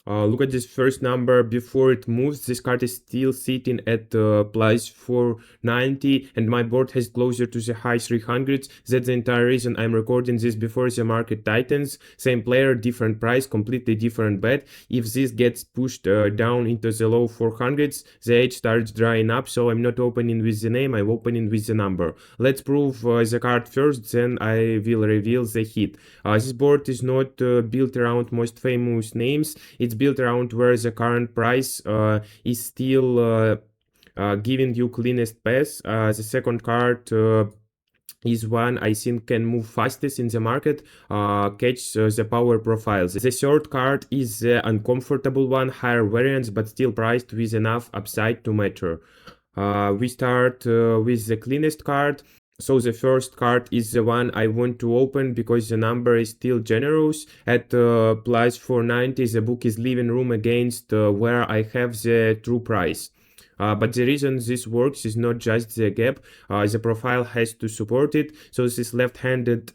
Look at this first number before it moves. This card is still sitting at plus 490, and my board has closer to the high 300s. That's the entire reason I'm recording this before the market tightens. Same player, different price, completely different bet. If this gets pushed down into the low 400s, the edge starts drying up, so I'm not opening with the name, I'm opening with the number. Let's prove the card first, then I will reveal the hit. This board is not built around most famous names. It's built around where the current price is still giving you cleanest path. The second card is one I think can move fastest in the market, catch the power profiles. The third card is the uncomfortable one, higher variance but still priced with enough upside to matter. We start with the cleanest card. So the first card is the one I want to open because the number is still generous. At plus 490, the book is leaving room against where I have the true price. But the reason this works is not just the gap, the profile has to support it. So this is left-handed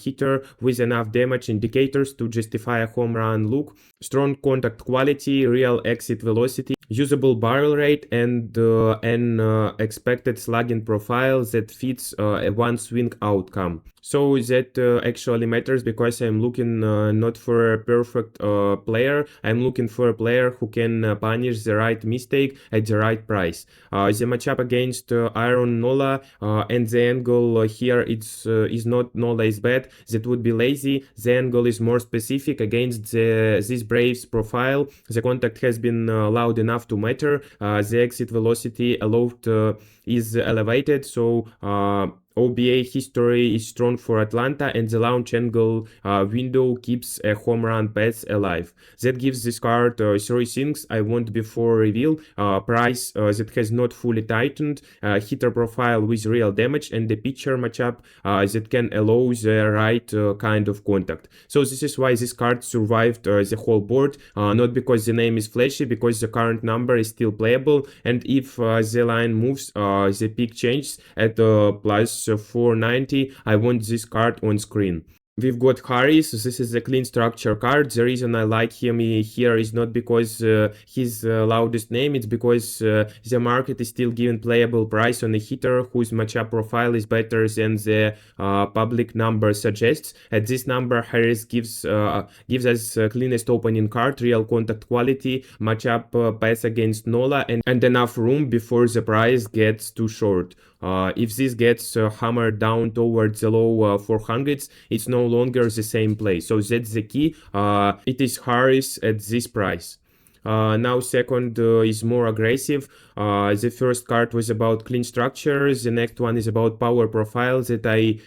hitter with enough damage indicators to justify a home run look, strong contact quality, real exit velocity, usable barrel rate, and an expected slugging profile that fits a one swing outcome. So that actually matters because I'm looking not for a perfect player, I'm looking for a player who can punish the right mistake at the right price. The matchup against Iron Nola and the angle here is not Nola is bad, that would be lazy. The angle is more specific against this Braves profile. The contact has been loud enough to matter. The exit velocity allowed is elevated, so OBA history is strong for Atlanta, and the launch angle window keeps a home run path alive. That gives this card three things I want before reveal: price that has not fully tightened, hitter profile with real damage, and the pitcher matchup that can allow the right kind of contact. So this is why this card survived the whole board, not because the name is flashy, because the current number is still playable, and if the line moves, the peak changes at plus 490. I want this card on screen. We've got Harris. This is a clean structure card. The reason I like him here is not because his loudest name, it's because the market is still giving playable price on a hitter whose matchup profile is better than the public number suggests. At this number, Harris gives us cleanest opening card, real contact quality, matchup pass against Nola, and enough room before the price gets too short. If this gets hammered down towards the low 400s, it's no longer the same play. So that's the key. It is Harris at this price. Now second is more aggressive. The first card was about clean structures. The next one is about power profiles that I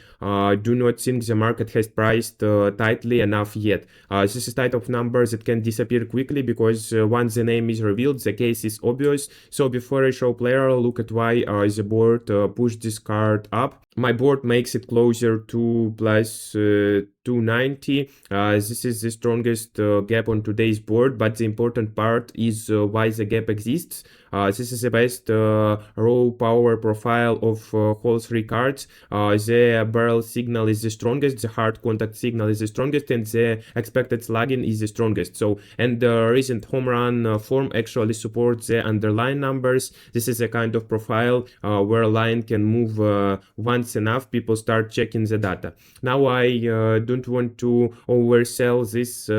do not think the market has priced tightly enough yet. This is type of numbers that can disappear quickly because once the name is revealed, the case is obvious. So before I show player, look at why the board pushed this card up. My board makes it closer to plus 290. This is the strongest gap on today's board, but the important part is why the gap exists. This is the best raw power profile of all three cards. The barrel signal is the strongest, the hard contact signal is the strongest, and the expected slugging is the strongest. So, and the recent home run form actually supports the underlying numbers. This is a kind of profile where line can move once enough, people start checking the data. Now I don't want to oversell this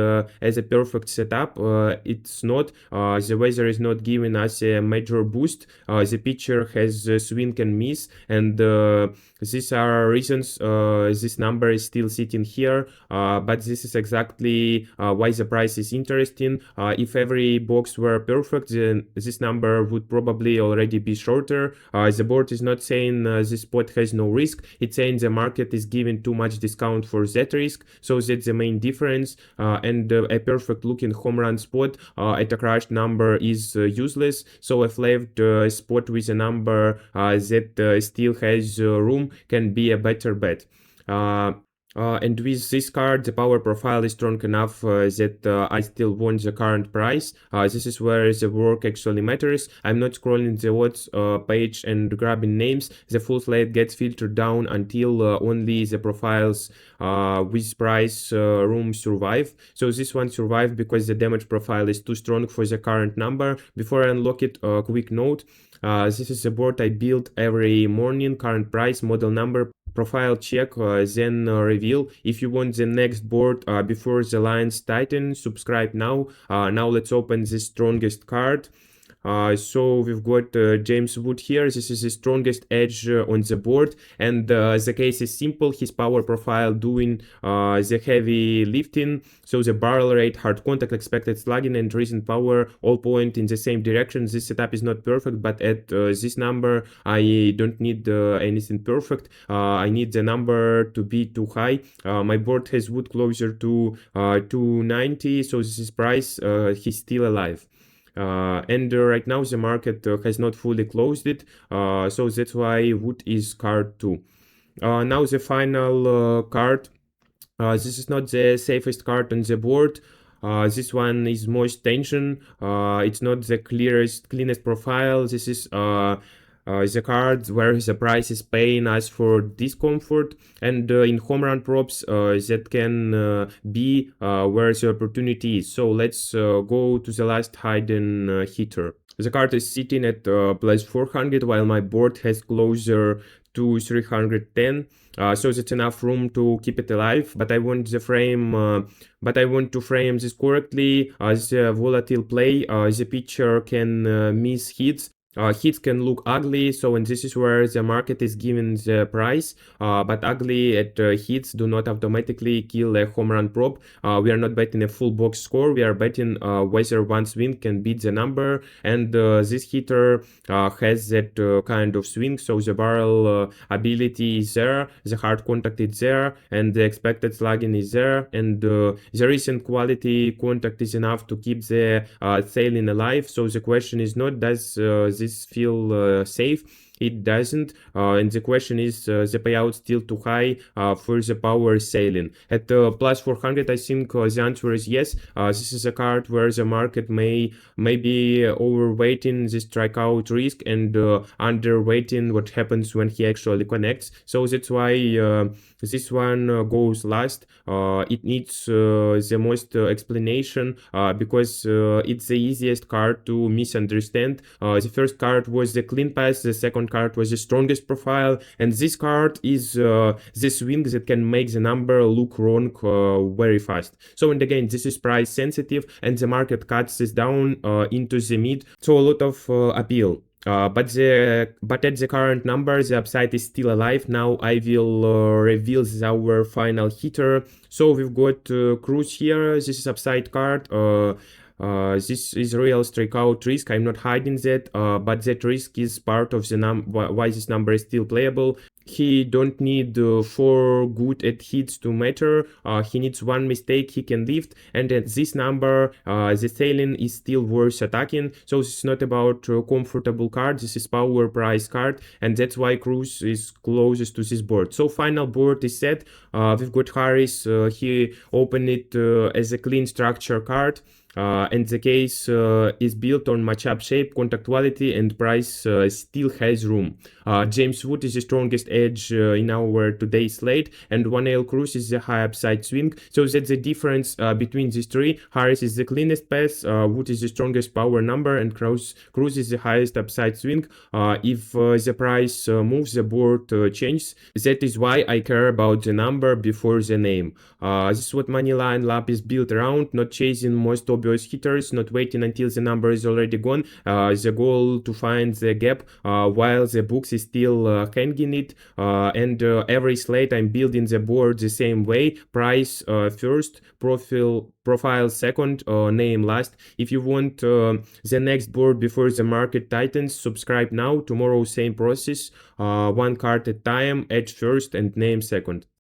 as a perfect setup. It's not. The weather is not giving us a major boost. The pitcher has swing and miss, and these are reasons this number is still sitting here, but this is exactly why the price is interesting. If every box were perfect, then this number would probably already be shorter. The board is not saying this spot has no risk, it's saying the market is giving too much discount for that risk, so that's the main difference. And a perfect looking home run spot at a crushed number is useless, so a flaved spot with a number that still has room can be a better bet. And with this card, the power profile is strong enough that I still want the current price. This is where the work actually matters. I'm not scrolling the odds page and grabbing names. The full slate gets filtered down until only the profiles with price room survive. So this one survived because the damage profile is too strong for the current number. Before I unlock it, a quick note. This is a board I build every morning. Current price, model number, profile check, then reveal. If you want the next board before the lines tighten, subscribe now. Now let's open the strongest card. So we've got James Wood here. This is the strongest edge on the board, and the case is simple. His power profile doing the heavy lifting. So the barrel rate, hard contact, expected slugging, and recent power all point in the same direction. This setup is not perfect, but at this number, I don't need anything perfect. I need the number to be too high. My board has Wood closer to 290, so this is price. He's still alive. And right now the market has not fully closed it, so that's why Wood is card 2. Now the final card. This is not the safest card on the board. This one is most tension. It's not the cleanest profile. This is the card where the price is paying us for discomfort, and in home run props that can be where the opportunity is. So let's go to the last hidden hitter. The card is sitting at plus 400 while my board has closer to 310. So that's enough room to keep it alive, but I want the frame but I want to frame this correctly. As a volatile play, the pitcher can miss hits. Hits can look ugly, so and this is where the market is giving the price, but ugly at hits do not automatically kill a home run prop. We are not betting a full box score, we are betting whether one swing can beat the number, and this hitter has that kind of swing, so the barrel ability is there, the hard contact is there, and the expected slugging is there, and the recent quality contact is enough to keep the sailing alive. So the question is not does this feel safe. It doesn't, and the question is the payout still too high for the power sailing. At plus 400, I think the answer is yes. This is a card where the market may be overweighting the strikeout risk and underweighting what happens when he actually connects. So that's why this one goes last. It needs the most explanation because it's the easiest card to misunderstand. The first card was the clean pass, the second card was the strongest profile, and this card is the swing that can make the number look wrong very fast. So, and again, this is price sensitive, and the market cuts this down into the mid, so a lot of appeal. But at the current number, the upside is still alive. Now I will reveal our final hitter. So we've got Cruz here. This is upside card. This is real strikeout risk. I'm not hiding that, but that risk is part of the why this number is still playable. He don't need 4 good at hits to matter. He needs 1 mistake he can lift, and at this number, the sailing is still worth attacking. So this is not about comfortable card. This is power price card, and that's why Cruz is closest to this board. So final board is set. We've got Harris. He opened it as a clean structure card. And the case is built on matchup shape, contact quality, and price still has room. James Wood is the strongest edge in our today's slate, and 1L Cruz is the high upside swing. So that's the difference between these three. Harris is the cleanest pass, Wood is the strongest power number, and Cruz is the highest upside swing. If the price moves, the board changes. That is why I care about the number before the name. This is what Moneyline Lab is built around, not chasing most obvious hitters, not waiting until the number is already gone. The goal to find the gap while the books is still hanging it, and every slate I'm building the board the same way. Price first, profile second, name last. If you want the next board before the market tightens, subscribe now. Tomorrow same process, 1 card at a time, edge first and name second.